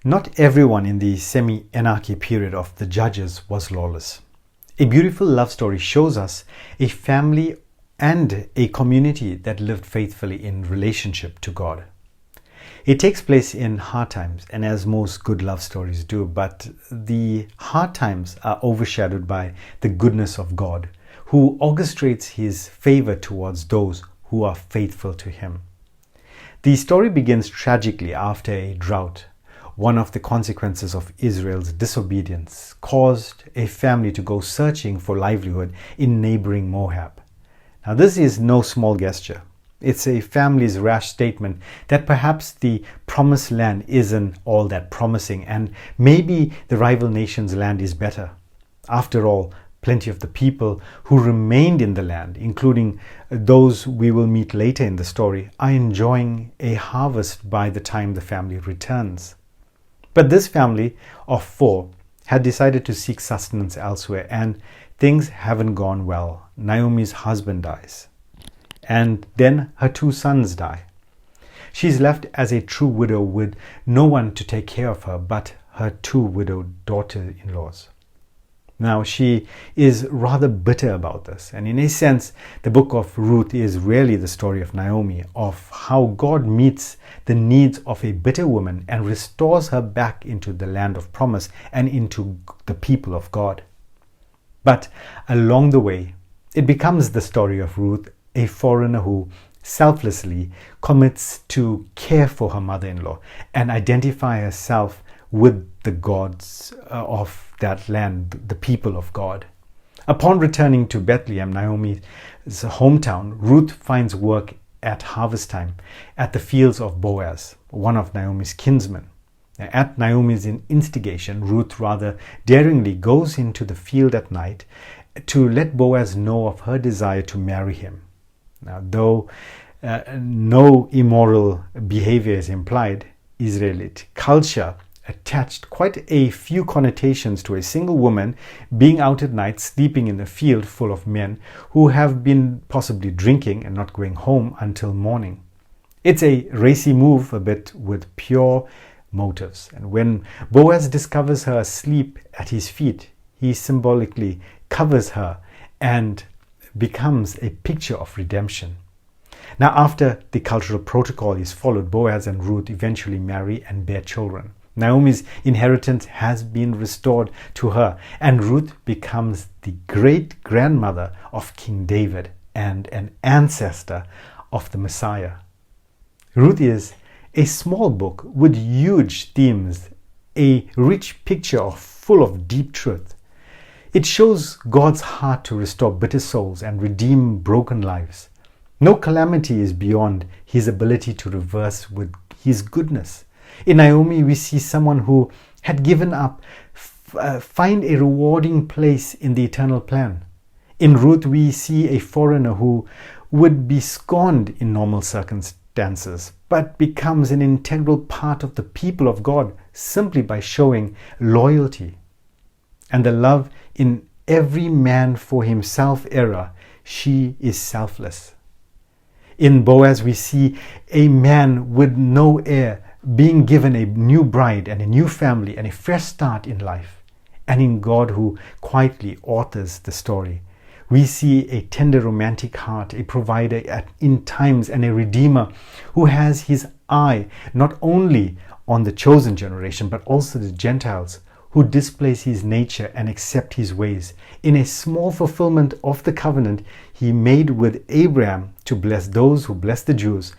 Not everyone in the semi-anarchy period of the Judges was lawless. A beautiful love story shows us a family and a community that lived faithfully in relationship to God. It takes place in hard times, and as most good love stories do, but the hard times are overshadowed by the goodness of God, who orchestrates His favor towards those who are faithful to Him. The story begins tragically after a drought. One of the consequences of Israel's disobedience caused a family to go searching for livelihood in neighboring Moab. Now, this is no small gesture. It's a family's rash statement that perhaps the promised land isn't all that promising, and maybe the rival nation's land is better. After all, plenty of the people who remained in the land, including those we will meet later in the story, are enjoying a harvest by the time the family returns. But this family of 4 had decided to seek sustenance elsewhere, and things haven't gone well. Naomi's husband dies, and then her 2 sons die. She's left as a true widow with no one to take care of her but her 2 widowed daughter-in-laws. Now, she is rather bitter about this, and in a sense, the book of Ruth is really the story of Naomi, of how God meets the needs of a bitter woman and restores her back into the land of promise and into the people of God. But along the way, it becomes the story of Ruth, a foreigner who selflessly commits to care for her mother-in-law and identify herself with the gods of that land, the people of God. Upon returning to Bethlehem, Naomi's hometown, Ruth finds work at harvest time at the fields of Boaz, one of Naomi's kinsmen. At Naomi's instigation, Ruth rather daringly goes into the field at night to let Boaz know of her desire to marry him. Now, though no immoral behavior is implied, Israelite culture attached quite a few connotations to a single woman being out at night sleeping in a field full of men who have been possibly drinking and not going home until morning. It's a racy move, a bit with pure motives. And when Boaz discovers her asleep at his feet, he symbolically covers her and becomes a picture of redemption. Now, after the cultural protocol is followed, Boaz and Ruth eventually marry and bear children. Naomi's inheritance has been restored to her, and Ruth becomes the great-grandmother of King David and an ancestor of the Messiah. Ruth is a small book with huge themes, a rich picture full of deep truth. It shows God's heart to restore bitter souls and redeem broken lives. No calamity is beyond His ability to reverse with His goodness. In Naomi, we see someone who had given up, find a rewarding place in the eternal plan. In Ruth, we see a foreigner who would be scorned in normal circumstances, but becomes an integral part of the people of God simply by showing loyalty. And the love in every man for himself era, she is selfless. In Boaz, we see a man with no heir being given a new bride and a new family and a fresh start in life. And in God, who quietly authors the story, we see a tender romantic heart, a provider in times, and a redeemer who has his eye not only on the chosen generation but also the Gentiles, who displays his nature and accept his ways in a small fulfillment of the covenant he made with Abraham to bless those who bless the Jews.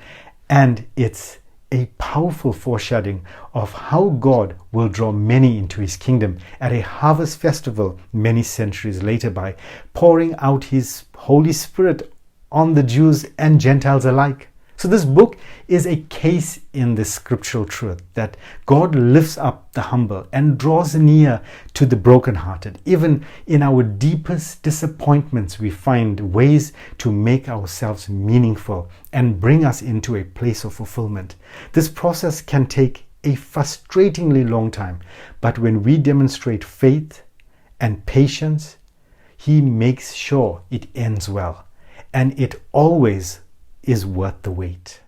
And it's a powerful foreshadowing of how God will draw many into His kingdom at a harvest festival many centuries later by pouring out His Holy Spirit on the Jews and Gentiles alike. So this book is a case in the scriptural truth that God lifts up the humble and draws near to the brokenhearted. Even in our deepest disappointments, we find ways to make ourselves meaningful and bring us into a place of fulfillment. This process can take a frustratingly long time, but when we demonstrate faith and patience, He makes sure it ends well, and it always is worth the wait.